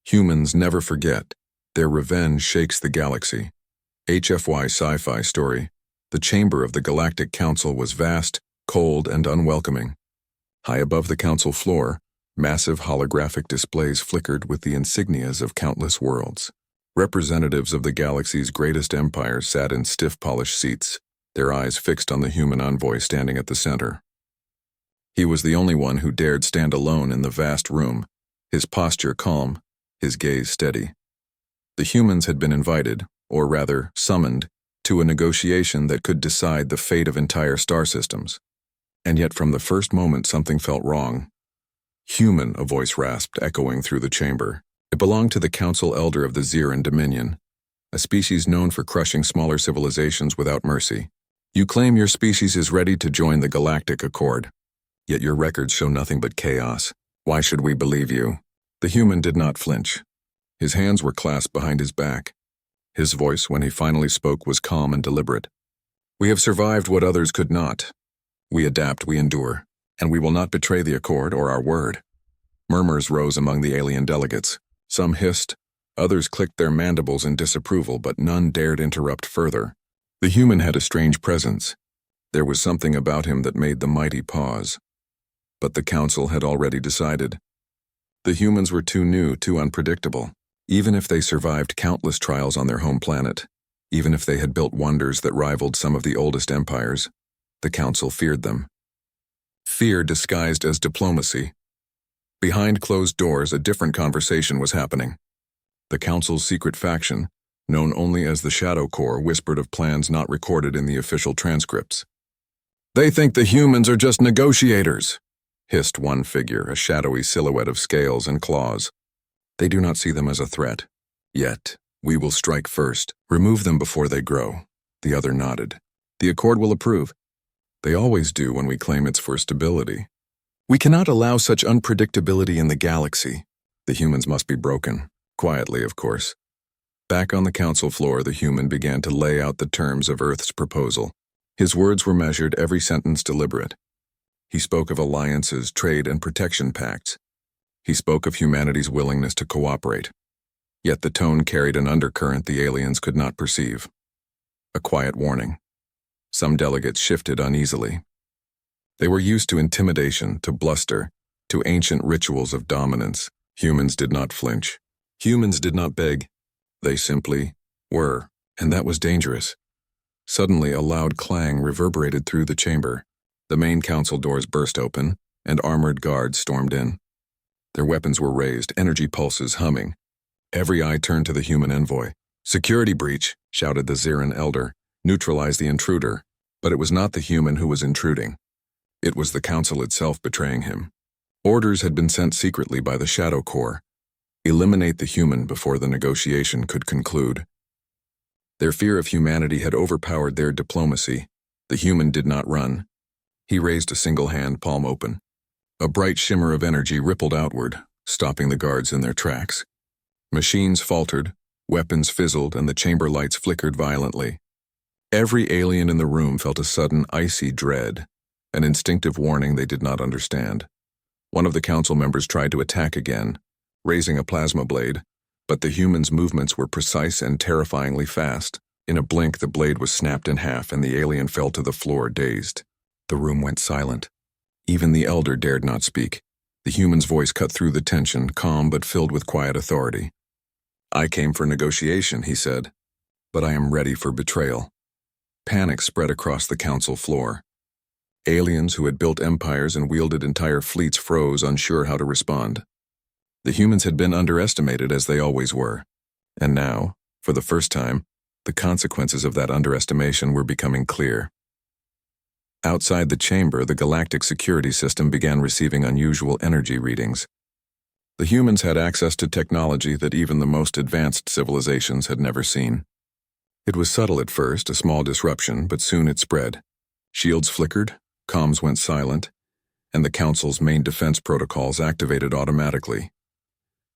Humans never forget. Their revenge shakes the galaxy. HFY Sci-Fi story. The chamber of the Galactic Council was vast, cold, and unwelcoming. High above the council floor, massive holographic displays flickered with the insignias of countless worlds. Representatives of the galaxy's greatest empires sat in stiff polished seats, their eyes fixed on the human envoy standing at the center. He was the only one who dared stand alone in the vast room, his posture calm, his gaze steady. The humans had been invited, or rather summoned, to a negotiation that could decide the fate of entire star systems. And yet from the first moment something felt wrong. Human, a voice rasped, echoing through the chamber. It belonged to the council elder of the Ziran Dominion, a species known for crushing smaller civilizations without mercy. You claim your species is ready to join the Galactic Accord, yet your records show nothing but chaos. Why should we believe you? The human did not flinch. His hands were clasped behind his back. His voice, when he finally spoke, was calm and deliberate. We have survived what others could not. We adapt, we endure, and we will not betray the accord or our word. Murmurs rose among the alien delegates. Some hissed, others clicked their mandibles in disapproval, but none dared interrupt further. The human had a strange presence. There was something about him that made the mighty pause. But the council had already decided. The humans were too new, too unpredictable. Even if they survived countless trials on their home planet, even if they had built wonders that rivaled some of the oldest empires, the council feared them. Fear disguised as diplomacy. Behind closed doors, a different conversation was happening. The council's secret faction, known only as the Shadow Corps, whispered of plans not recorded in the official transcripts. They think the humans are just negotiators, hissed one figure, a shadowy silhouette of scales and claws. They do not see them as a threat. Yet, we will strike first. Remove them before they grow. The other nodded. The Accord will approve. They always do when we claim it's for stability. We cannot allow such unpredictability in the galaxy. The humans must be broken. Quietly, of course. Back on the council floor, the human began to lay out the terms of Earth's proposal. His words were measured, every sentence deliberate. He spoke of alliances, trade, and protection pacts. He spoke of humanity's willingness to cooperate. Yet the tone carried an undercurrent the aliens could not perceive. A quiet warning. Some delegates shifted uneasily. They were used to intimidation, to bluster, to ancient rituals of dominance. Humans did not flinch. Humans did not beg. They simply were, and that was dangerous. Suddenly, a loud clang reverberated through the chamber. The main council doors burst open, and armored guards stormed in. Their weapons were raised, energy pulses humming. Every eye turned to the human envoy. "Security breach," shouted the Ziran elder. "Neutralize the intruder." But it was not the human who was intruding. It was the council itself betraying him. Orders had been sent secretly by the Shadow Corps. Eliminate the human before the negotiation could conclude. Their fear of humanity had overpowered their diplomacy. The human did not run. He raised a single hand, palm open. A bright shimmer of energy rippled outward, stopping the guards in their tracks. Machines faltered, weapons fizzled, and the chamber lights flickered violently. Every alien in the room felt a sudden icy dread, an instinctive warning they did not understand. One of the council members tried to attack again, raising a plasma blade, but the human's movements were precise and terrifyingly fast. In a blink, the blade was snapped in half and the alien fell to the floor, dazed. The room went silent. Even the elder dared not speak. The human's voice cut through the tension, calm but filled with quiet authority. "I came for negotiation," he said, "but I am ready for betrayal." Panic spread across the council floor. Aliens who had built empires and wielded entire fleets froze, unsure how to respond. The humans had been underestimated, as they always were. And now, for the first time, the consequences of that underestimation were becoming clear. Outside the chamber, the galactic security system began receiving unusual energy readings. The humans had access to technology that even the most advanced civilizations had never seen. It was subtle at first, a small disruption, but soon it spread. Shields flickered, comms went silent, and the Council's main defense protocols activated automatically.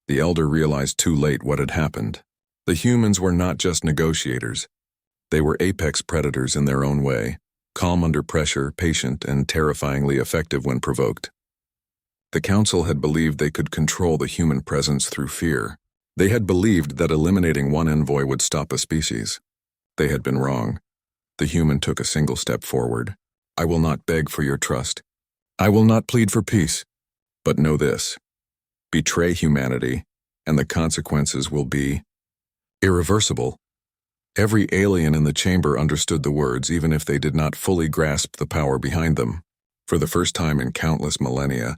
The Elder realized too late what had happened. The humans were not just negotiators. They were apex predators in their own way, calm under pressure, patient, and terrifyingly effective when provoked. The Council had believed they could control the human presence through fear, They had believed that eliminating one envoy would stop a species. They had been wrong. The human took a single step forward. I will not beg for your trust. I will not plead for peace. But know this. Betray humanity, and the consequences will be irreversible. Every alien in the chamber understood the words, even if they did not fully grasp the power behind them. For the first time in countless millennia,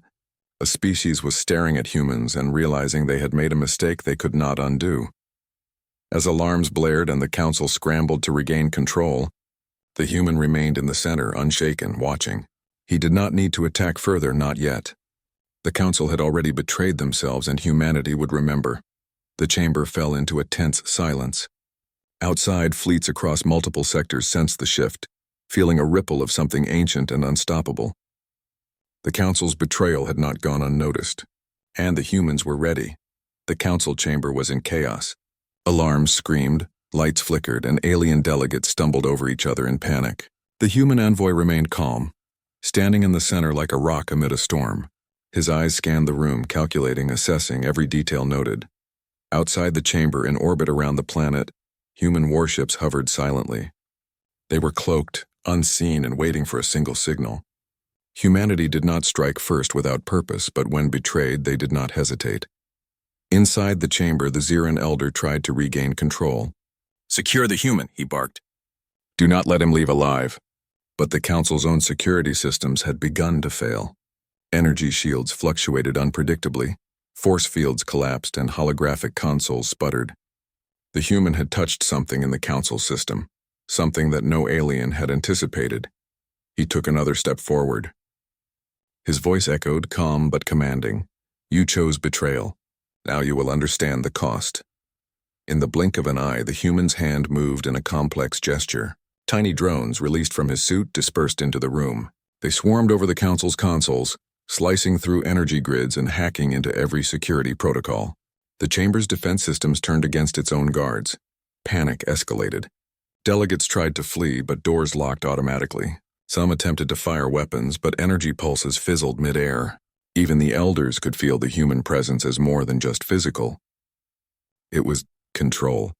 a species was staring at humans and realizing they had made a mistake they could not undo. As alarms blared and the council scrambled to regain control, the human remained in the center, unshaken, watching. He did not need to attack further, not yet. The council had already betrayed themselves, and humanity would remember. The chamber fell into a tense silence. Outside, fleets across multiple sectors sensed the shift, feeling a ripple of something ancient and unstoppable. The council's betrayal had not gone unnoticed, and the humans were ready. The council chamber was in chaos. Alarms screamed, lights flickered, and alien delegates stumbled over each other in panic. The human envoy remained calm, standing in the center like a rock amid a storm. His eyes scanned the room, calculating, assessing every detail noted. Outside the chamber, in orbit around the planet, human warships hovered silently. They were cloaked, unseen, and waiting for a single signal. Humanity did not strike first without purpose, but when betrayed, they did not hesitate. Inside the chamber, the Ziran elder tried to regain control. "Secure the human," he barked. "Do not let him leave alive." But the council's own security systems had begun to fail. Energy shields fluctuated unpredictably, force fields collapsed, and holographic consoles sputtered. The human had touched something in the council system, something that no alien had anticipated. He took another step forward. His voice echoed, calm but commanding. "You chose betrayal. Now you will understand the cost." In the blink of an eye, the human's hand moved in a complex gesture. Tiny drones, released from his suit, dispersed into the room. They swarmed over the council's consoles, slicing through energy grids and hacking into every security protocol. The chamber's defense systems turned against its own guards. Panic escalated. Delegates tried to flee, but doors locked automatically. Some attempted to fire weapons, but energy pulses fizzled mid-air. Even the elders could feel the human presence as more than just physical. It was control.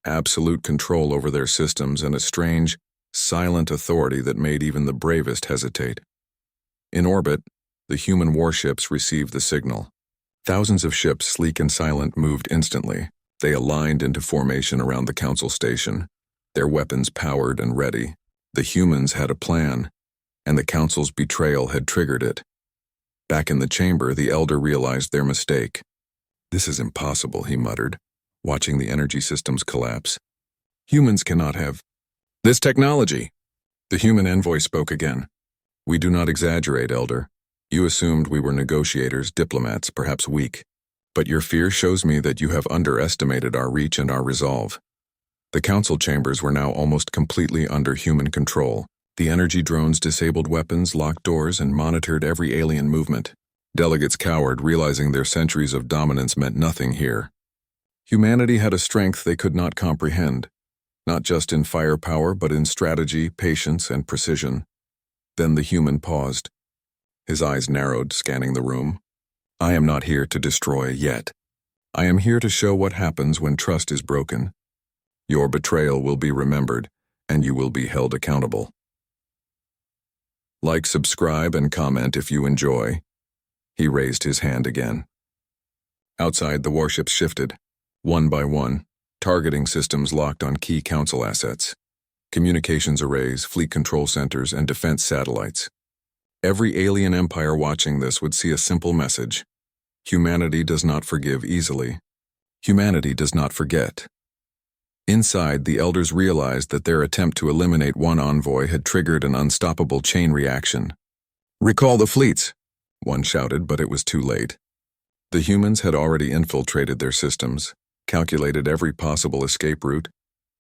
Absolute control over their systems, and a strange, silent authority that made even the bravest hesitate. In orbit, the human warships received the signal. Thousands of ships, sleek and silent, moved instantly. They aligned into formation around the council station, their weapons powered and ready. The humans had a plan, and the council's betrayal had triggered it. Back in the chamber, the elder realized their mistake. "This is impossible," he muttered, watching the energy systems collapse. "Humans cannot have this technology." The human envoy spoke again. "We do not exaggerate, Elder. You assumed we were negotiators, diplomats, perhaps weak. But your fear shows me that you have underestimated our reach and our resolve." The council chambers were now almost completely under human control. The energy drones disabled weapons, locked doors, and monitored every alien movement. Delegates cowered, realizing their centuries of dominance meant nothing here. Humanity had a strength they could not comprehend, not just in firepower, but in strategy, patience, and precision. Then the human paused. His eyes narrowed, scanning the room. "I am not here to destroy yet. I am here to show what happens when trust is broken. Your betrayal will be remembered, and you will be held accountable." Like, subscribe, and comment if you enjoy. He raised his hand again. Outside, the warships shifted, one by one, targeting systems locked on key council assets. Communications arrays, fleet control centers, and defense satellites. Every alien empire watching this would see a simple message. Humanity does not forgive easily. Humanity does not forget. Inside, the elders realized that their attempt to eliminate one envoy had triggered an unstoppable chain reaction. "Recall the fleets," one shouted, but it was too late. The humans had already infiltrated their systems, calculated every possible escape route,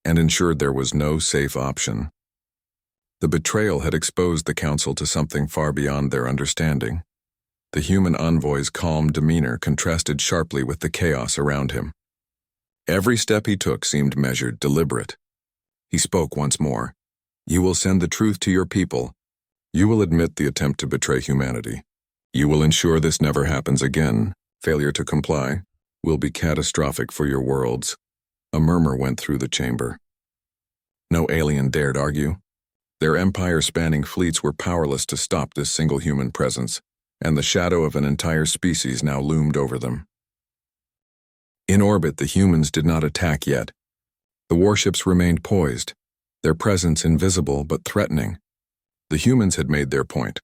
and ensured there was no safe option. The betrayal had exposed the council to something far beyond their understanding. The human envoy's calm demeanor contrasted sharply with the chaos around him. Every step he took seemed measured, deliberate. He spoke once more. "You will send the truth to your people. You will admit the attempt to betray humanity. You will ensure this never happens again. Failure to comply will be catastrophic for your worlds. A murmur went through the chamber. No alien dared argue. Their empire-spanning fleets were powerless to stop this single human presence, and the shadow of an entire species now loomed over them. In orbit, the humans did not attack yet. The warships remained poised, their presence invisible but threatening. The humans had made their point.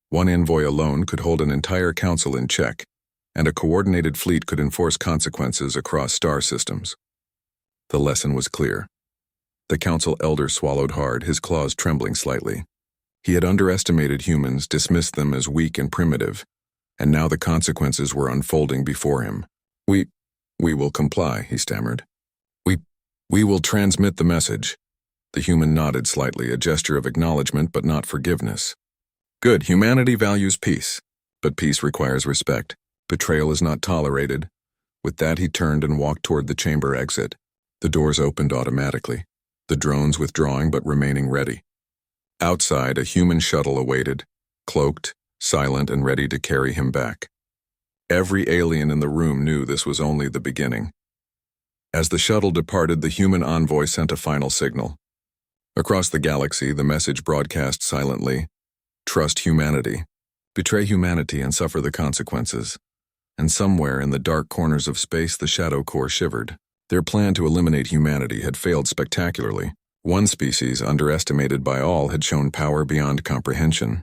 One envoy alone could hold an entire council in check, and a coordinated fleet could enforce consequences across star systems. The lesson was clear. The council elder swallowed hard, his claws trembling slightly. He had underestimated humans, dismissed them as weak and primitive, and now the consequences were unfolding before him. We will comply, he stammered. We will transmit the message. The human nodded slightly, a gesture of acknowledgement but not forgiveness. Good, humanity values peace, but peace requires respect. Betrayal is not tolerated. With that, he turned and walked toward the chamber exit. The doors opened automatically, the drones withdrawing but remaining ready. Outside, a human shuttle awaited, cloaked, silent, and ready to carry him back. Every alien in the room knew this was only the beginning. As the shuttle departed, the human envoy sent a final signal. Across the galaxy, the message broadcast silently: trust humanity, betray humanity and suffer the consequences. And somewhere in the dark corners of space, the Shadow Corps shivered. Their plan to eliminate humanity had failed spectacularly. One species, underestimated by all, had shown power beyond comprehension.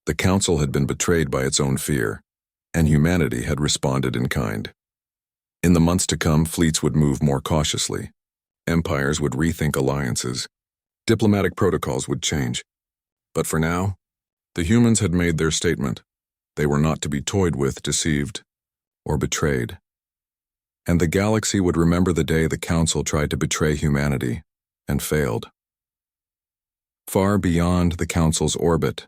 The Council had been betrayed by its own fear, and humanity had responded in kind. In the months to come, fleets would move more cautiously. Empires would rethink alliances. Diplomatic protocols would change. But for now, the humans had made their statement. They were not to be toyed with, deceived, or betrayed. And the galaxy would remember the day the Council tried to betray humanity and failed. Far beyond the Council's orbit,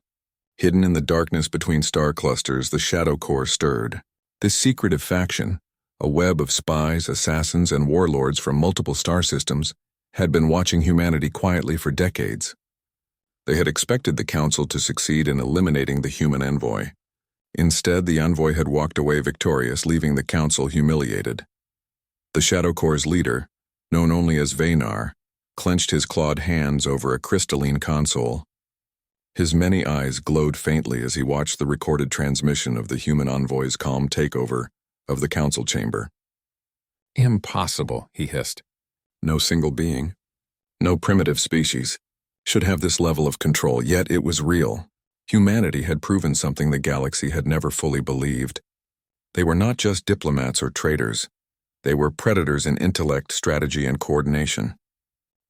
hidden in the darkness between star clusters, the Shadow Corps stirred. This secretive faction, a web of spies, assassins, and warlords from multiple star systems, had been watching humanity quietly for decades. They had expected the Council to succeed in eliminating the human envoy. Instead, the envoy had walked away victorious, leaving the Council humiliated. The Shadow Corps' leader, known only as Vaynar, clenched his clawed hands over a crystalline console. His many eyes glowed faintly as he watched the recorded transmission of the human envoy's calm takeover of the council chamber. Impossible, he hissed. No single being, no primitive species, should have this level of control, yet it was real. Humanity had proven something the galaxy had never fully believed. They were not just diplomats or traitors. They were predators in intellect, strategy, and coordination.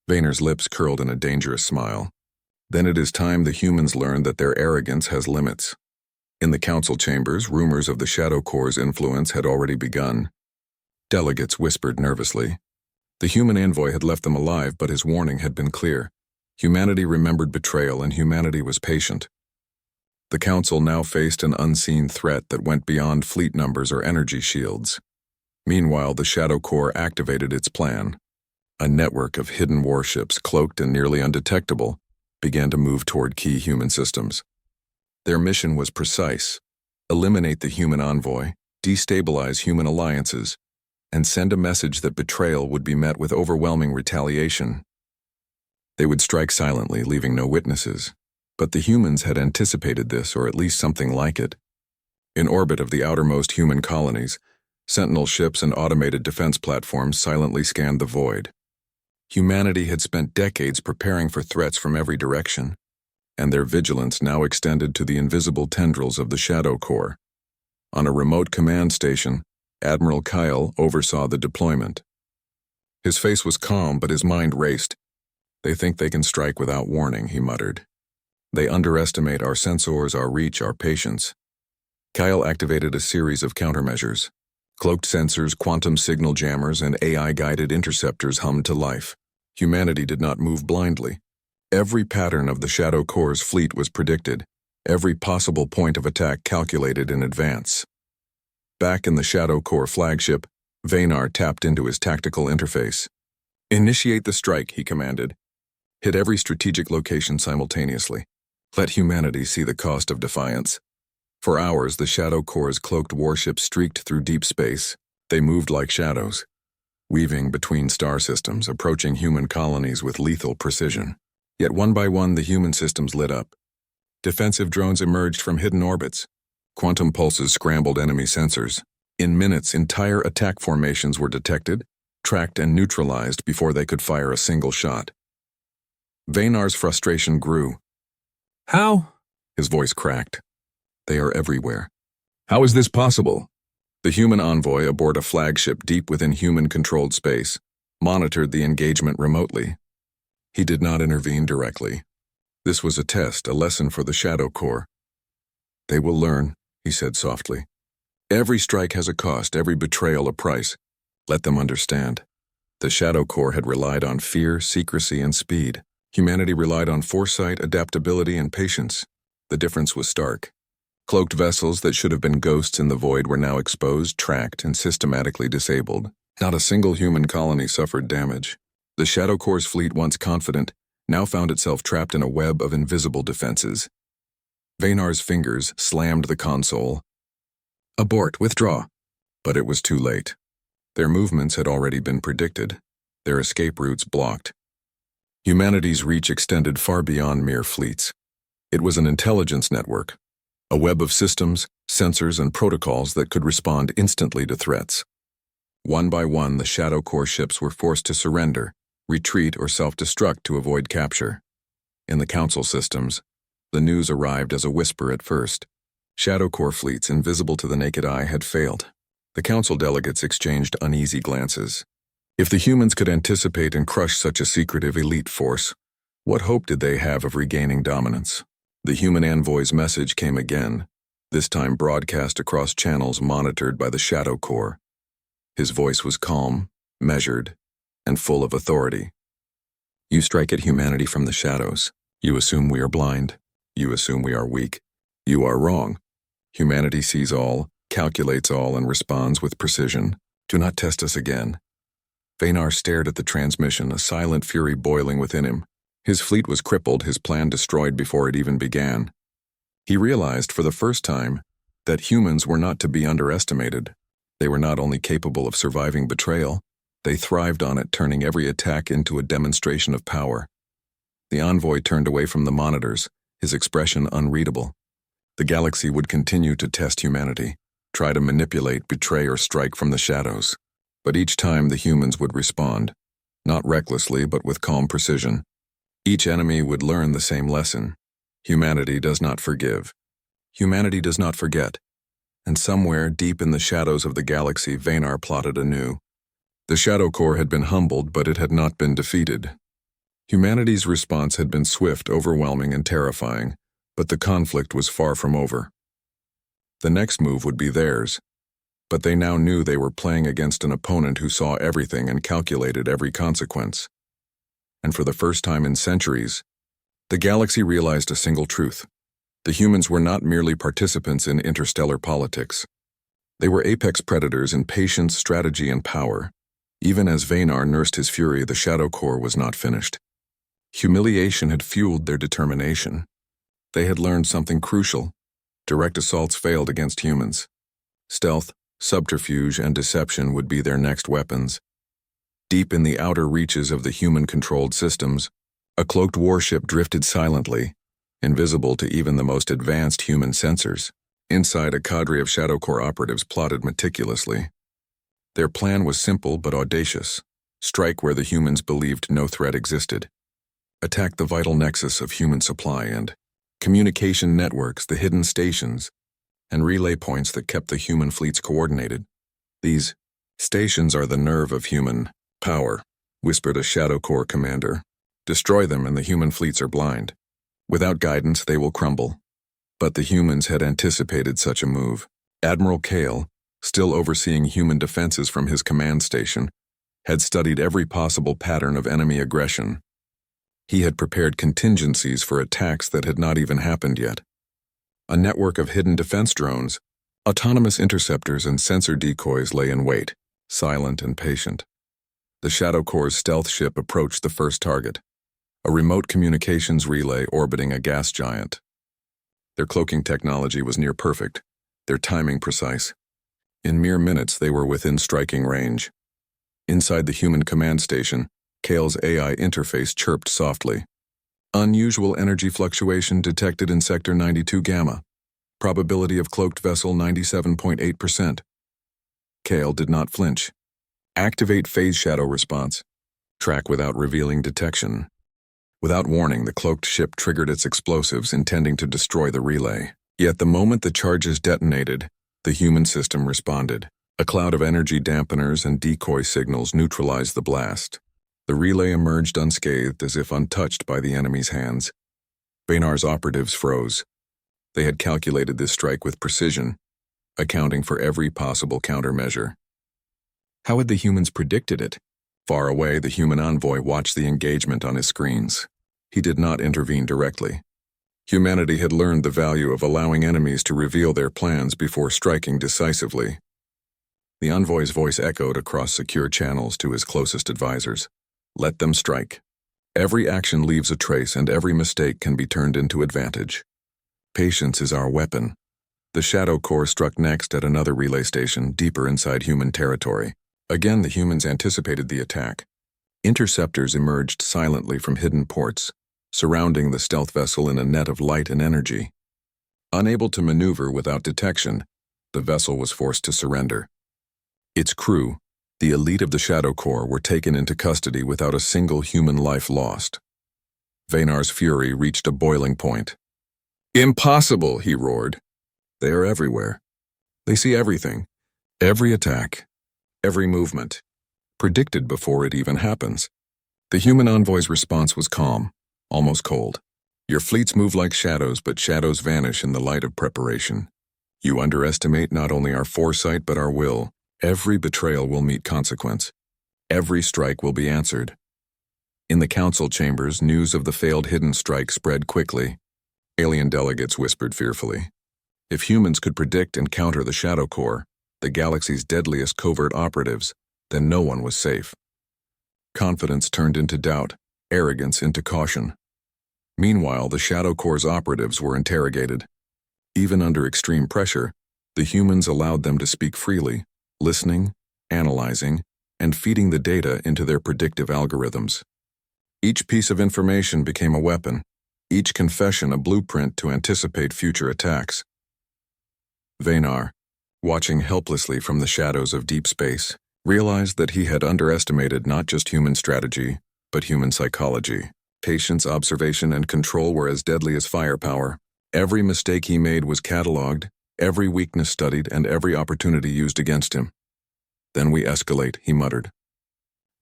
Vaynar's lips curled in a dangerous smile. Then it is time the humans learned that their arrogance has limits. In the council chambers, rumors of the Shadow Corps' influence had already begun. Delegates whispered nervously. The human envoy had left them alive, but his warning had been clear. Humanity remembered betrayal, and humanity was patient. The council now faced an unseen threat that went beyond fleet numbers or energy shields. Meanwhile, the Shadow Corps activated its plan. A network of hidden warships, cloaked and nearly undetectable, began to move toward key human systems. Their mission was precise: eliminate the human envoy, destabilize human alliances, and send a message that betrayal would be met with overwhelming retaliation. They would strike silently, leaving no witnesses. But the humans had anticipated this, or at least something like it. In orbit of the outermost human colonies, sentinel ships and automated defense platforms silently scanned the void. Humanity had spent decades preparing for threats from every direction, and their vigilance now extended to the invisible tendrils of the Shadow Corps. On a remote command station, Admiral Kyle oversaw the deployment. His face was calm, but his mind raced. "They think they can strike without warning," he muttered. "They underestimate our sensors, our reach, our patience." Kyle activated a series of countermeasures. Cloaked sensors, quantum signal jammers, and AI-guided interceptors hummed to life. Humanity did not move blindly. Every pattern of the Shadow Corps' fleet was predicted, every possible point of attack calculated in advance. Back in the Shadow Corps flagship, Vaynar tapped into his tactical interface. "Initiate the strike," he commanded. "Hit every strategic location simultaneously. Let humanity see the cost of defiance." For hours, the Shadow Corps' cloaked warships streaked through deep space, They moved like shadows, weaving between star systems, approaching human colonies with lethal precision. Yet one by one, the human systems lit up. Defensive drones emerged from hidden orbits. Quantum pulses scrambled enemy sensors. In minutes, entire attack formations were detected, tracked, and neutralized before they could fire a single shot. Vaynar's frustration grew. How? His voice cracked. They are everywhere. How is this possible? The human envoy aboard a flagship deep within human-controlled space monitored the engagement remotely. He did not intervene directly. This was a test, a lesson for the Shadow Corps. They will learn, he said softly. Every strike has a cost, every betrayal a price. Let them understand. The Shadow Corps had relied on fear, secrecy, and speed. Humanity relied on foresight, adaptability, and patience. The difference was stark. Cloaked vessels that should have been ghosts in the void were now exposed, tracked, and systematically disabled. Not a single human colony suffered damage. The Shadow Corps' fleet, once confident, now found itself trapped in a web of invisible defenses. Vaynar's fingers slammed the console. Abort, withdraw. But it was too late. Their movements had already been predicted, their escape routes blocked. Humanity's reach extended far beyond mere fleets. It was an intelligence network, a web of systems, sensors, and protocols that could respond instantly to threats. One by one, the Shadow Corps ships were forced to surrender, retreat, or self-destruct to avoid capture. In the Council systems, the news arrived as a whisper at first. Shadow Corps fleets, invisible to the naked eye, had failed. The Council delegates exchanged uneasy glances. If the humans could anticipate and crush such a secretive elite force, what hope did they have of regaining dominance? The human envoy's message came again, this time broadcast across channels monitored by the Shadow Corps. His voice was calm, measured, and full of authority. You strike at humanity from the shadows. You assume we are blind. You assume we are weak. You are wrong. Humanity sees all, calculates all, and responds with precision. Do not test us again. Vaynar stared at the transmission, a silent fury boiling within him. His fleet was crippled, his plan destroyed before it even began. He realized for the first time that humans were not to be underestimated. They were not only capable of surviving betrayal, they thrived on it, turning every attack into a demonstration of power. The envoy turned away from the monitors, his expression unreadable. The galaxy would continue to test humanity, try to manipulate, betray, or strike from the shadows. But each time the humans would respond, not recklessly but with calm precision. Each enemy would learn the same lesson. Humanity does not forgive. Humanity does not forget. And somewhere deep in the shadows of the galaxy, Vaynar plotted anew. The Shadow Corps had been humbled, but it had not been defeated. Humanity's response had been swift, overwhelming, and terrifying, but the conflict was far from over. The next move would be theirs, but they now knew they were playing against an opponent who saw everything and calculated every consequence. And for the first time in centuries, the galaxy realized a single truth. The humans were not merely participants in interstellar politics. They were apex predators in patience, strategy, and power. Even as Vaynar nursed his fury, the Shadow Corps was not finished. Humiliation had fueled their determination. They had learned something crucial. Direct assaults failed against humans. Stealth, subterfuge, and deception would be their next weapons. Deep in the outer reaches of the human-controlled systems, a cloaked warship drifted silently, invisible to even the most advanced human sensors. Inside, a cadre of Shadow Corps operatives plotted meticulously. Their plan was simple but audacious. Strike where the humans believed no threat existed. Attack the vital nexus of human supply and communication networks, the hidden stations, and relay points that kept the human fleets coordinated. These stations are the nerve of human power, whispered a Shadow Corps commander. Destroy them and the human fleets are blind. Without guidance, they will crumble. But the humans had anticipated such a move. Admiral Kale, still overseeing human defenses from his command station, had studied every possible pattern of enemy aggression. He had prepared contingencies for attacks that had not even happened yet. A network of hidden defense drones, autonomous interceptors, and sensor decoys lay in wait, silent and patient. The Shadow Corps' stealth ship approached the first target, a remote communications relay orbiting a gas giant. Their cloaking technology was near perfect, their timing precise. In mere minutes, they were within striking range. Inside the human command station, Kale's AI interface chirped softly. Unusual energy fluctuation detected in Sector 92 Gamma. Probability of cloaked vessel 97.8%. Kale did not flinch. Activate phase shadow response. Track without revealing detection. Without warning, the cloaked ship triggered its explosives, intending to destroy the relay. Yet the moment the charges detonated, the human system responded. A cloud of energy dampeners and decoy signals neutralized the blast. The relay emerged unscathed, as if untouched by the enemy's hands. Baynar's operatives froze. They had calculated this strike with precision, accounting for every possible countermeasure. How had the humans predicted it? Far away, the human envoy watched the engagement on his screens. He did not intervene directly. Humanity had learned the value of allowing enemies to reveal their plans before striking decisively. The envoy's voice echoed across secure channels to his closest advisors. Let them strike. Every action leaves a trace, and every mistake can be turned into advantage. Patience is our weapon. The Shadow Corps struck next at another relay station, deeper inside human territory. Again, the humans anticipated the attack. Interceptors emerged silently from hidden ports, surrounding the stealth vessel in a net of light and energy. Unable to maneuver without detection, the vessel was forced to surrender. Its crew, the elite of the Shadow Corps, were taken into custody without a single human life lost. Baynar's fury reached a boiling point. "Impossible!" he roared. "They are everywhere. They see everything, every attack, every movement, predicted before it even happens." The human envoy's response was calm, almost cold. "Your fleets move like shadows, but shadows vanish in the light of preparation. You underestimate not only our foresight but our will. Every betrayal will meet consequence. Every strike will be answered." In the council chambers, news of the failed hidden strike spread quickly. Alien delegates whispered fearfully. If humans could predict and counter the Shadow Corps, the galaxy's deadliest covert operatives, then no one was safe. Confidence turned into doubt, arrogance into caution. Meanwhile, the Shadow Corps' operatives were interrogated. Even under extreme pressure, the humans allowed them to speak freely, listening, analyzing, and feeding the data into their predictive algorithms. Each piece of information became a weapon, each confession a blueprint to anticipate future attacks. Baynar, watching helplessly from the shadows of deep space, realized that he had underestimated not just human strategy, but human psychology. Patience, observation, and control were as deadly as firepower. Every mistake he made was cataloged, every weakness studied, and every opportunity used against him. "Then we escalate," he muttered.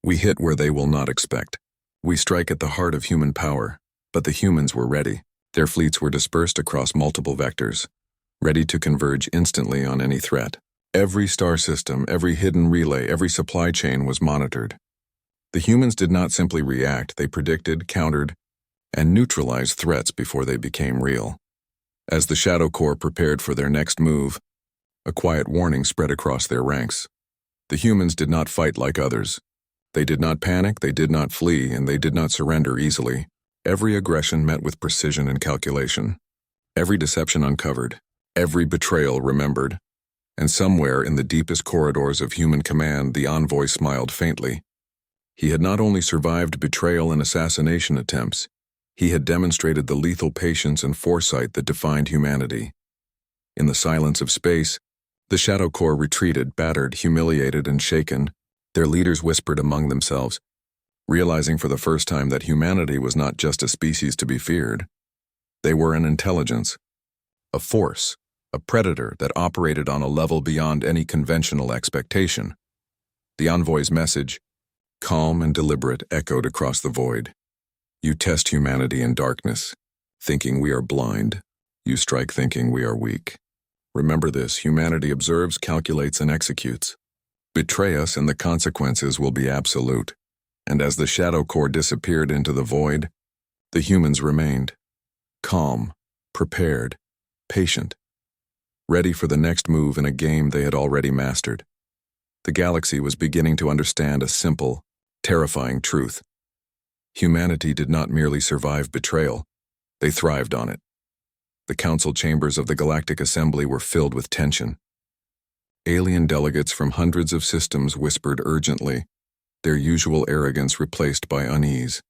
"We hit where they will not expect. We strike at the heart of human power." But the humans were ready. Their fleets were dispersed across multiple vectors, ready to converge instantly on any threat. Every star system, every hidden relay, every supply chain was monitored. The humans did not simply react, they predicted, countered, and neutralized threats before they became real. As the Shadow Corps prepared for their next move, a quiet warning spread across their ranks. The humans did not fight like others. They did not panic, they did not flee, and they did not surrender easily. Every aggression met with precision and calculation. Every deception uncovered. Every betrayal remembered. And somewhere in the deepest corridors of human command, the envoy smiled faintly. He had not only survived betrayal and assassination attempts, he had demonstrated the lethal patience and foresight that defined humanity. In the silence of space, the Shadow Corps retreated, battered, humiliated, and shaken. Their leaders whispered among themselves, realizing for the first time that humanity was not just a species to be feared. They were an intelligence, a force, a predator that operated on a level beyond any conventional expectation. The envoy's message, calm and deliberate, echoed across the void. "You test humanity in darkness, thinking we are blind. You strike thinking we are weak. Remember this: humanity observes, calculates, and executes. Betray us and the consequences will be absolute." And as the Shadow Corps disappeared into the void, the humans remained, calm, prepared, patient, ready for the next move in a game they had already mastered. The galaxy was beginning to understand a simple, terrifying truth. Humanity did not merely survive betrayal, they thrived on it. The council chambers of the Galactic Assembly were filled with tension. Alien delegates from hundreds of systems whispered urgently, their usual arrogance replaced by unease.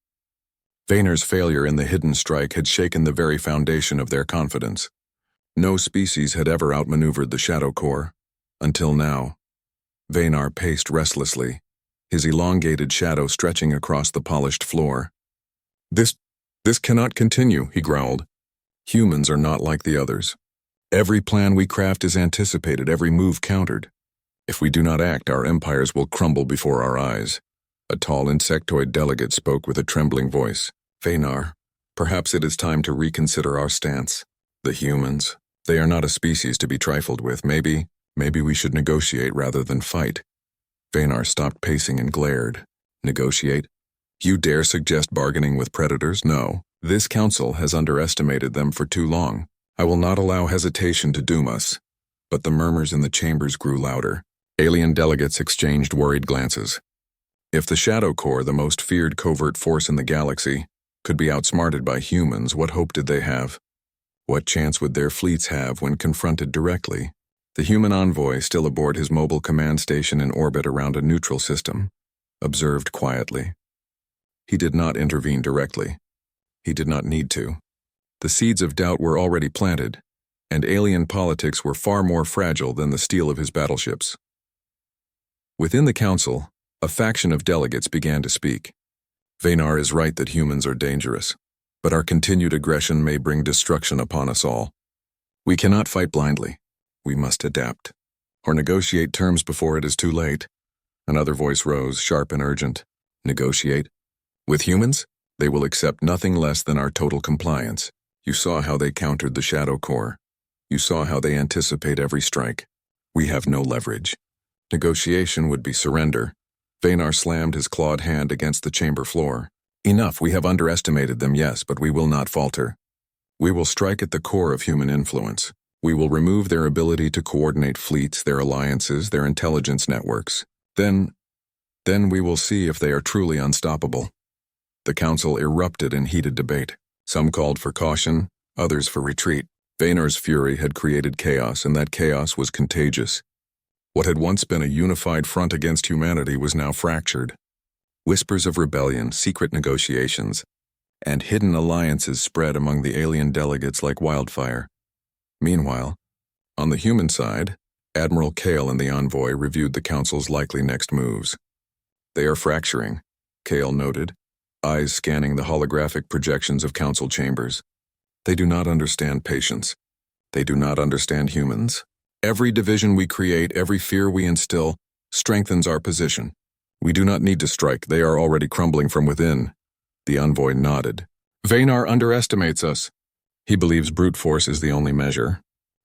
Vaynar's failure in the hidden strike had shaken the very foundation of their confidence. No species had ever outmaneuvered the Shadow Core, until now. Vaynar paced restlessly, his elongated shadow stretching across the polished floor. This cannot continue, he growled. Humans are not like the others. Every plan we craft is anticipated, every move countered. If we do not act, our empires will crumble before our eyes. A tall insectoid delegate spoke with a trembling voice. Vaynar, perhaps it is time to reconsider our stance. The humans, they are not a species to be trifled with. Maybe we should negotiate rather than fight. Vaynar stopped pacing and glared. Negotiate? You dare suggest bargaining with predators? No. This council has underestimated them for too long. I will not allow hesitation to doom us. But the murmurs in the chambers grew louder. Alien delegates exchanged worried glances. If the Shadow Core, the most feared covert force in the galaxy, could be outsmarted by humans, what hope did they have? What chance would their fleets have when confronted directly? The human envoy, still aboard his mobile command station in orbit around a neutral system, observed quietly. He did not intervene directly. He did not need to. The seeds of doubt were already planted, and alien politics were far more fragile than the steel of his battleships. Within the council, a faction of delegates began to speak. Vaynar is right that humans are dangerous, but our continued aggression may bring destruction upon us all. We cannot fight blindly. We must adapt, or negotiate terms before it is too late. Another voice rose, sharp and urgent. Negotiate? With humans? They will accept nothing less than our total compliance. You saw how they countered the Shadow Core. You saw how they anticipate every strike. We have no leverage. Negotiation would be surrender. Vaynar slammed his clawed hand against the chamber floor. Enough, we have underestimated them, yes, but we will not falter. We will strike at the core of human influence. We will remove their ability to coordinate fleets, their alliances, their intelligence networks. Then we will see if they are truly unstoppable. The council erupted in heated debate. Some called for caution, others for retreat. Vaynar's fury had created chaos, and that chaos was contagious. What had once been a unified front against humanity was now fractured. Whispers of rebellion, secret negotiations, and hidden alliances spread among the alien delegates like wildfire. Meanwhile, on the human side, Admiral Kale and the envoy reviewed the council's likely next moves. They are fracturing, Kale noted, eyes scanning the holographic projections of council chambers. They do not understand patience. They do not understand humans. Every division we create, every fear we instill, strengthens our position. We do not need to strike. They are already crumbling from within. The envoy nodded. Vaynar underestimates us. He believes brute force is the only measure.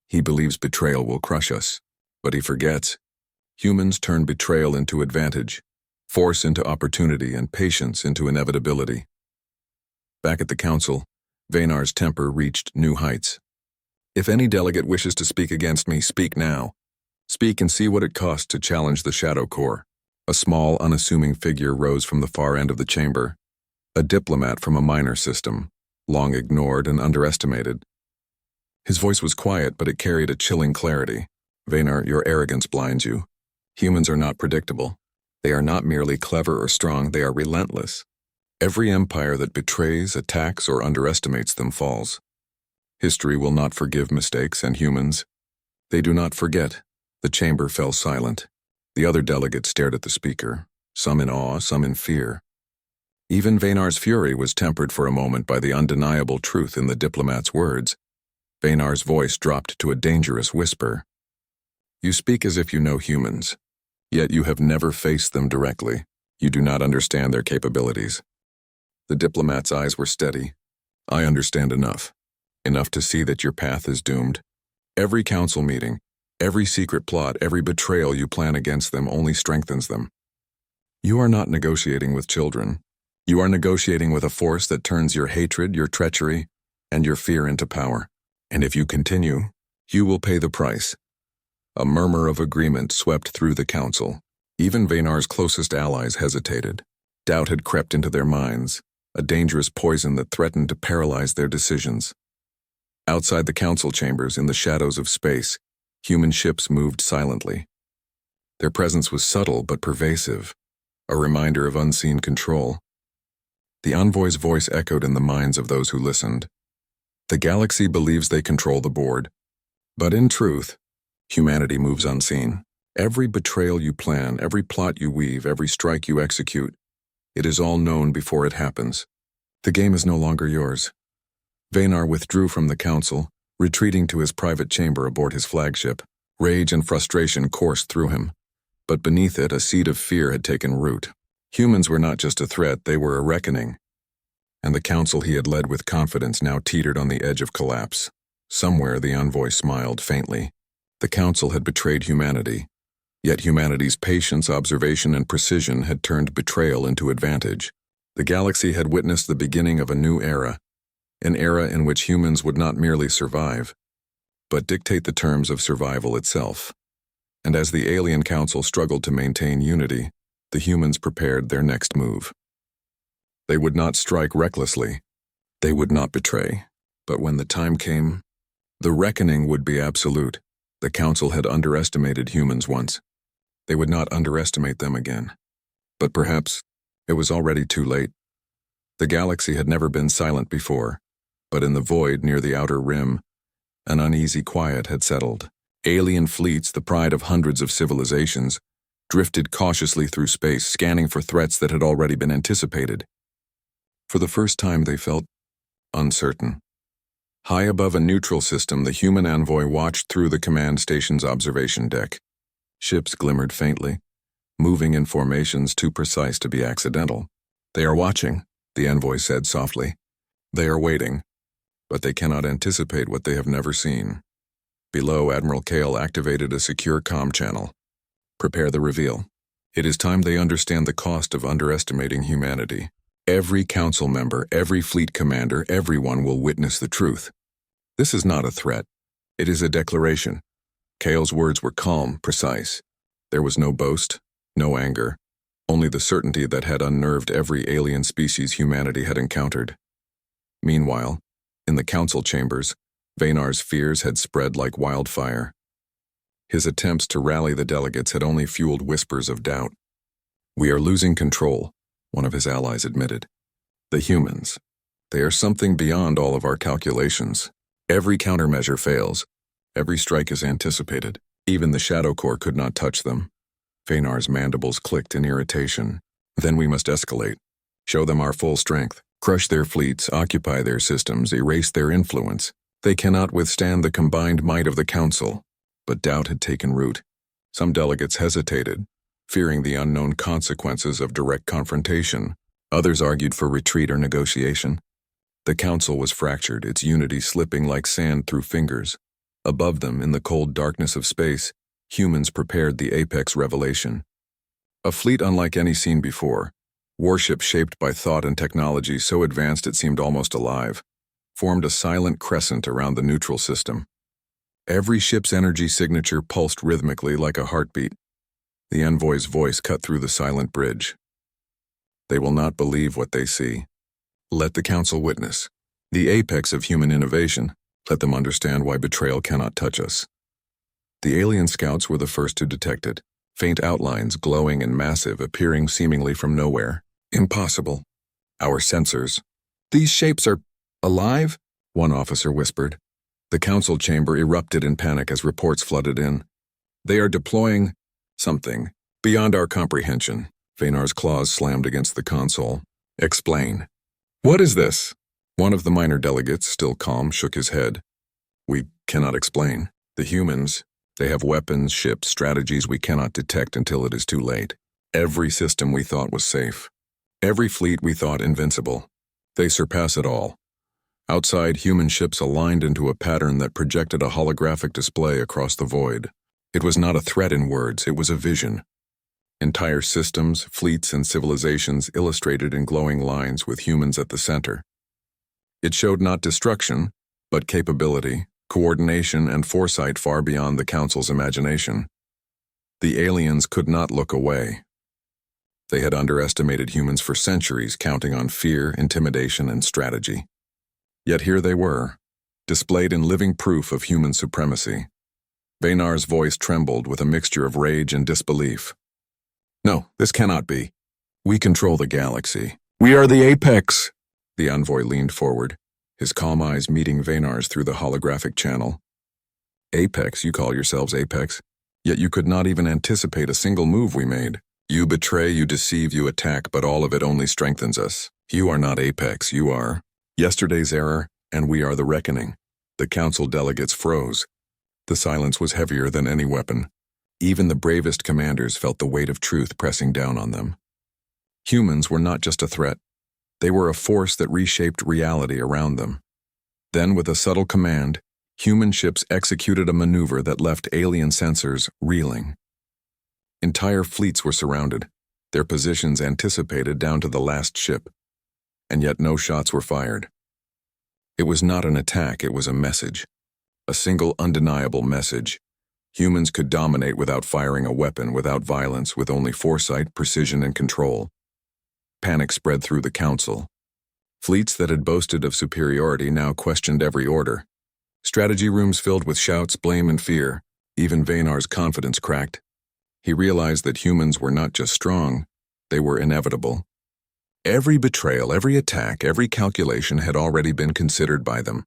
He believes betrayal will crush us. But he forgets. Humans turn betrayal into advantage, force into opportunity, and patience into inevitability. Back at the council, Vaynar's temper reached new heights. If any delegate wishes to speak against me, speak now. Speak and see what it costs to challenge the Shadow Core. A small, unassuming figure rose from the far end of the chamber. A diplomat from a minor system, long ignored and underestimated. His voice was quiet, but it carried a chilling clarity. Vaynar, your arrogance blinds you. Humans are not predictable. They are not merely clever or strong, they are relentless. Every empire that betrays, attacks, or underestimates them falls. History will not forgive mistakes, and humans, they do not forget. The chamber fell silent. The other delegates stared at the speaker, some in awe, some in fear. Even Vaynar's fury was tempered for a moment by the undeniable truth in the diplomat's words. Vaynar's voice dropped to a dangerous whisper. You speak as if you know humans, yet you have never faced them directly. You do not understand their capabilities. The diplomat's eyes were steady. I understand enough. Enough to see that your path is doomed. Every council meeting, every secret plot, every betrayal you plan against them only strengthens them. You are not negotiating with children. You are negotiating with a force that turns your hatred, your treachery, and your fear into power. And if you continue, you will pay the price. A murmur of agreement swept through the council. Even Vaynar's closest allies hesitated. Doubt had crept into their minds, a dangerous poison that threatened to paralyze their decisions. Outside the council chambers, in the shadows of space, human ships moved silently. Their presence was subtle but pervasive, a reminder of unseen control. The envoy's voice echoed in the minds of those who listened. The galaxy believes they control the board, but in truth, humanity moves unseen. Every betrayal you plan, every plot you weave, every strike you execute, it is all known before it happens. The game is no longer yours. Vanar withdrew from the council, retreating to his private chamber aboard his flagship. Rage and frustration coursed through him, but beneath it a seed of fear had taken root. Humans were not just a threat, they were a reckoning. And the council he had led with confidence now teetered on the edge of collapse. Somewhere the envoy smiled faintly. The council had betrayed humanity, yet humanity's patience, observation, and precision had turned betrayal into advantage. The galaxy had witnessed the beginning of a new era, an era in which humans would not merely survive, but dictate the terms of survival itself. And as the alien council struggled to maintain unity, the humans prepared their next move. They would not strike recklessly. They would not betray. But when the time came, the reckoning would be absolute. The council had underestimated humans once. They would not underestimate them again. But perhaps it was already too late. The galaxy had never been silent before, but in the void near the outer rim, an uneasy quiet had settled. Alien fleets, the pride of hundreds of civilizations, drifted cautiously through space, scanning for threats that had already been anticipated. For the first time they felt uncertain. High above a neutral system, the human envoy watched through the command station's observation deck. Ships glimmered faintly, moving in formations too precise to be accidental. "They are watching," the envoy said softly. "They are waiting, but they cannot anticipate what they have never seen." Below, Admiral Kale activated a secure comm channel. "Prepare the reveal. It is time they understand the cost of underestimating humanity. Every council member, every fleet commander, everyone will witness the truth. This is not a threat. It is a declaration." Kale's words were calm, precise. There was no boast, no anger, only the certainty that had unnerved every alien species humanity had encountered. Meanwhile, in the council chambers, Vanar's fears had spread like wildfire. His attempts to rally the delegates had only fueled whispers of doubt. "We are losing control," one of his allies admitted. "The humans. They are something beyond all of our calculations. Every countermeasure fails. Every strike is anticipated. Even the Shadow Corps could not touch them." Vanar's mandibles clicked in irritation. "Then we must escalate. Show them our full strength. Crush their fleets, occupy their systems, erase their influence. They cannot withstand the combined might of the council." But doubt had taken root. Some delegates hesitated, fearing the unknown consequences of direct confrontation. Others argued for retreat or negotiation. The council was fractured, its unity slipping like sand through fingers. Above them, in the cold darkness of space, humans prepared the apex revelation. A fleet unlike any seen before, warships shaped by thought and technology so advanced it seemed almost alive, formed a silent crescent around the neutral system. Every ship's energy signature pulsed rhythmically like a heartbeat. The envoy's voice cut through the silent bridge. "They will not believe what they see. Let the council witness. The apex of human innovation. Let them understand why betrayal cannot touch us." The alien scouts were the first to detect it. Faint outlines, glowing and massive, appearing seemingly from nowhere. "Impossible. Our sensors." "These shapes are alive?" one officer whispered. The council chamber erupted in panic as reports flooded in. "They are deploying something beyond our comprehension." Vanar's claws slammed against the console. "Explain." "What is this?" One of the minor delegates, still calm, shook his head. "We cannot explain. The humans, they have weapons, ships, strategies we cannot detect until it is too late. Every system we thought was safe. Every fleet we thought invincible. They surpass it all. Outside, human ships aligned into a pattern that projected a holographic display across the void. It was not a threat in words, it was a vision. Entire systems, fleets, and civilizations illustrated in glowing lines with humans at the center. It showed not destruction, but capability, coordination, and foresight far beyond the council's imagination. The aliens could not look away. They had underestimated humans for centuries, counting on fear, intimidation, and strategy. Yet here they were, displayed in living proof of human supremacy. Vaynar's voice trembled with a mixture of rage and disbelief. No, this cannot be. We control the galaxy. We are the apex. The envoy leaned forward, his calm eyes meeting Vaynar's through the holographic channel. Apex, you call yourselves Apex, yet you could not even anticipate a single move we made. You betray, you deceive, you attack, but all of it only strengthens us. You are not Apex, you are yesterday's error, and we are the reckoning. The council delegates froze. The silence was heavier than any weapon. Even the bravest commanders felt the weight of truth pressing down on them. Humans were not just a threat. They were a force that reshaped reality around them. Then, with a subtle command, human ships executed a maneuver that left alien sensors reeling. Entire fleets were surrounded, their positions anticipated down to the last ship, and yet no shots were fired. It was not an attack, it was a message. A single undeniable message. Humans could dominate without firing a weapon, without violence, with only foresight, precision, and control. Panic spread through the council. Fleets that had boasted of superiority now questioned every order. Strategy rooms filled with shouts, blame, and fear. Even Vaynar's confidence cracked. He realized that humans were not just strong, they were inevitable. Every betrayal, every attack, every calculation had already been considered by them.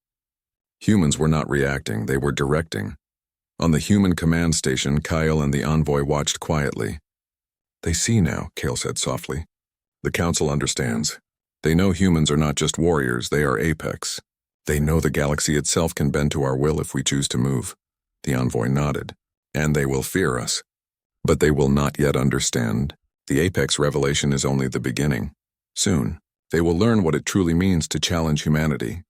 Humans were not reacting, they were directing. On the human command station, Kyle and the envoy watched quietly. They see now, Kale said softly. The council understands. They know humans are not just warriors, they are apex. They know the galaxy itself can bend to our will if we choose to move. The envoy nodded. And they will fear us. But they will not yet understand. The apex revelation is only the beginning. Soon, they will learn what it truly means to challenge humanity.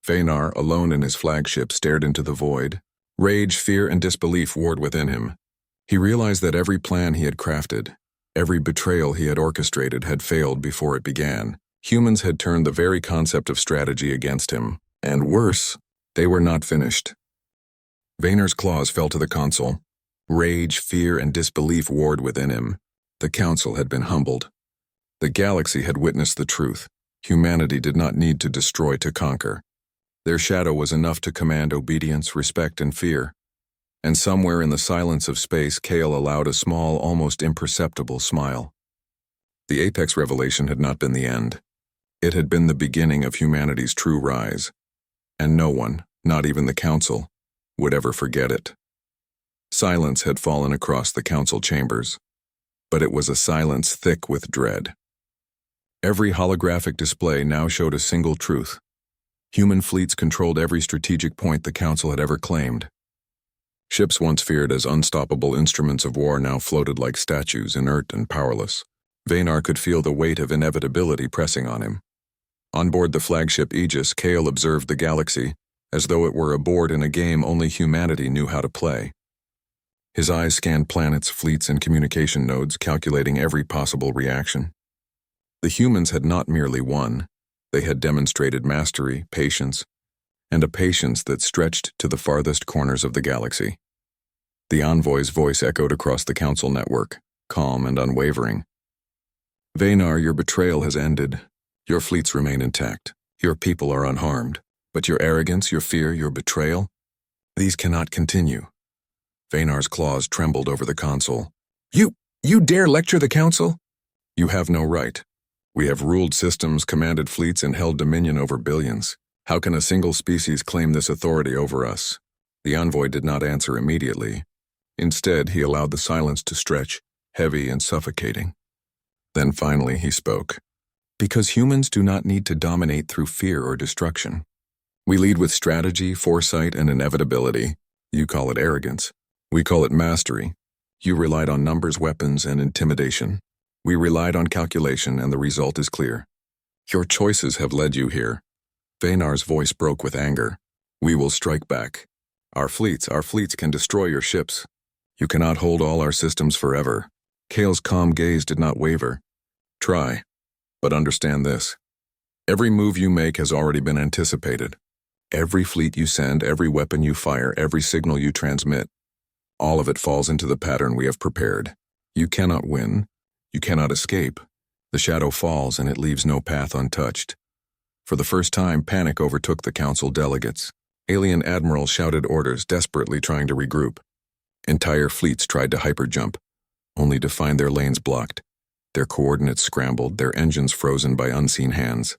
Vaynar, alone in his flagship, stared into the void. Rage, fear, and disbelief warred within him. He realized that every plan he had crafted, every betrayal he had orchestrated had failed before it began. Humans had turned the very concept of strategy against him. And worse, they were not finished. Vaynar's claws fell to the console. Rage, fear, and disbelief warred within him. The council had been humbled. The galaxy had witnessed the truth. Humanity did not need to destroy to conquer. Their shadow was enough to command obedience, respect, and fear. And somewhere in the silence of space, Kale allowed a small, almost imperceptible smile. The apex revelation had not been the end. It had been the beginning of humanity's true rise. And no one, not even the council, would ever forget it. Silence had fallen across the council chambers, but it was a silence thick with dread. Every holographic display now showed a single truth. Human fleets controlled every strategic point the council had ever claimed. Ships once feared as unstoppable instruments of war now floated like statues, inert and powerless. Vaynar could feel the weight of inevitability pressing on him. On board the flagship Aegis, Kale observed the galaxy, as though it were a board in a game only humanity knew how to play. His eyes scanned planets, fleets, and communication nodes, calculating every possible reaction. The humans had not merely won. They had demonstrated mastery, patience, and a patience that stretched to the farthest corners of the galaxy. The envoy's voice echoed across the council network, calm and unwavering. Vaynar, your betrayal has ended. Your fleets remain intact. Your people are unharmed. But your arrogance, your fear, your betrayal, these cannot continue. Vaynar's claws trembled over the console. You dare lecture the council? You have no right. We have ruled systems, commanded fleets, and held dominion over billions. How can a single species claim this authority over us? The envoy did not answer immediately. Instead, he allowed the silence to stretch, heavy and suffocating. Then finally he spoke. Because humans do not need to dominate through fear or destruction. We lead with strategy, foresight, and inevitability. You call it arrogance. We call it mastery. You relied on numbers, weapons, and intimidation. We relied on calculation, and the result is clear. Your choices have led you here. Vaynar's voice broke with anger. We will strike back. Our fleets can destroy your ships. You cannot hold all our systems forever. Kale's calm gaze did not waver. Try, but understand this. Every move you make has already been anticipated. Every fleet you send, every weapon you fire, every signal you transmit, all of it falls into the pattern we have prepared. You cannot win. You cannot escape. The shadow falls and it leaves no path untouched. For the first time, panic overtook the council delegates. Alien admirals shouted orders, desperately trying to regroup. Entire fleets tried to hyperjump, only to find their lanes blocked, their coordinates scrambled, their engines frozen by unseen hands.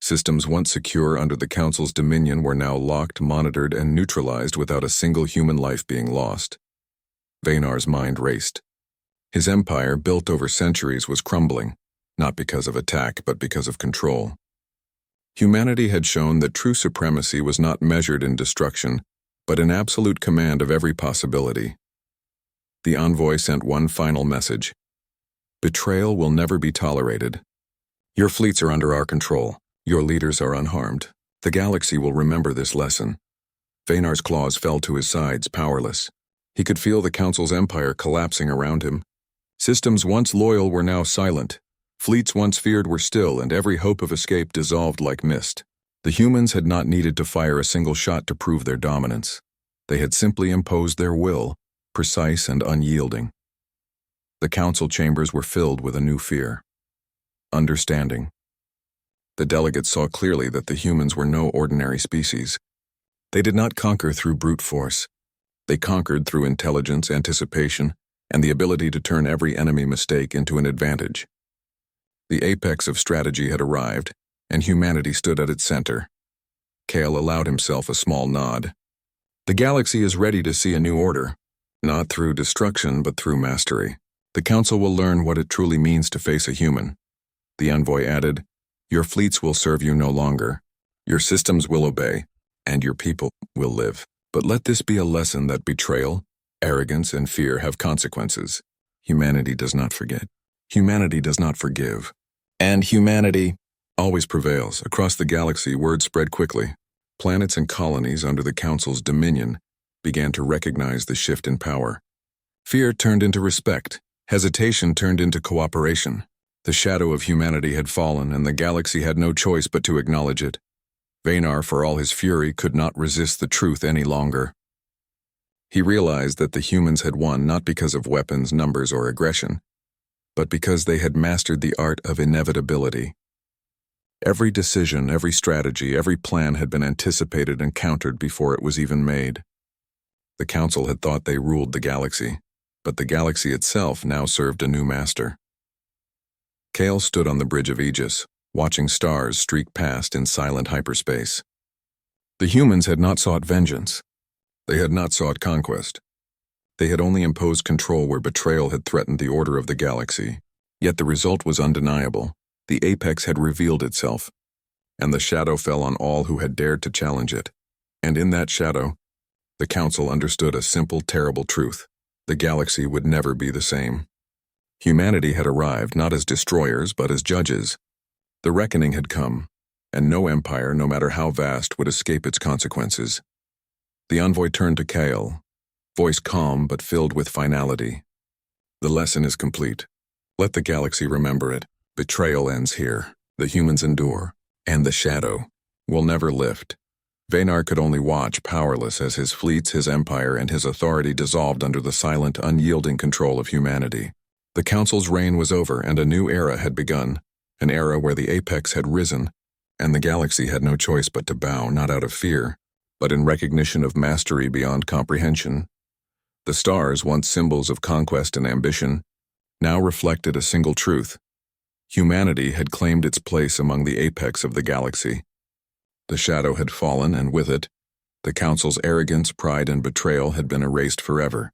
Systems once secure under the Council's dominion were now locked, monitored, and neutralized without a single human life being lost. Vaynar's mind raced. His empire, built over centuries, was crumbling, not because of attack, but because of control. Humanity had shown that true supremacy was not measured in destruction, but in absolute command of every possibility. The envoy sent one final message. Betrayal will never be tolerated. Your fleets are under our control. Your leaders are unharmed. The galaxy will remember this lesson. Vaynar's claws fell to his sides, powerless. He could feel the Council's empire collapsing around him. Systems once loyal were now silent. Fleets once feared were still, and every hope of escape dissolved like mist. The humans had not needed to fire a single shot to prove their dominance. They had simply imposed their will, precise and unyielding. The council chambers were filled with a new fear. Understanding. The delegates saw clearly that the humans were no ordinary species. They did not conquer through brute force. They conquered through intelligence, anticipation, and the ability to turn every enemy mistake into an advantage. The apex of strategy had arrived, and humanity stood at its center. Kale allowed himself a small nod. The galaxy is ready to see a new order, not through destruction but through mastery. The Council will learn what it truly means to face a human. The envoy added, your fleets will serve you no longer. Your systems will obey, and your people will live. But let this be a lesson that betrayal, arrogance, and fear have consequences. Humanity does not forget. Humanity does not forgive. And humanity always prevails. Across the galaxy, word spread quickly. Planets and colonies under the Council's dominion began to recognize the shift in power. Fear turned into respect. Hesitation turned into cooperation. The shadow of humanity had fallen, and the galaxy had no choice but to acknowledge it. Vaynar, for all his fury, could not resist the truth any longer. He realized that the humans had won not because of weapons, numbers, or aggression, but because they had mastered the art of inevitability. Every decision, every strategy, every plan had been anticipated and countered before it was even made. The Council had thought they ruled the galaxy, but the galaxy itself now served a new master. Kale stood on the bridge of Aegis, watching stars streak past in silent hyperspace. The humans had not sought vengeance. They had not sought conquest. They had only imposed control where betrayal had threatened the order of the galaxy. Yet the result was undeniable. The apex had revealed itself, and the shadow fell on all who had dared to challenge it. And in that shadow, the Council understood a simple, terrible truth. The galaxy would never be the same. Humanity had arrived not as destroyers but as judges. The reckoning had come, and no empire, no matter how vast, would escape its consequences. The envoy turned to Kale, voice calm but filled with finality. The lesson is complete. Let the galaxy remember it. Betrayal ends here. The humans endure, and the shadow will never lift. Vaynar could only watch, powerless, as his fleets, his empire, and his authority dissolved under the silent, unyielding control of humanity. The Council's reign was over, and a new era had begun, an era where the apex had risen, and the galaxy had no choice but to bow, not out of fear, but in recognition of mastery beyond comprehension. The stars, once symbols of conquest and ambition, now reflected a single truth. Humanity had claimed its place among the apex of the galaxy. The shadow had fallen, and with it, the Council's arrogance, pride, and betrayal had been erased forever.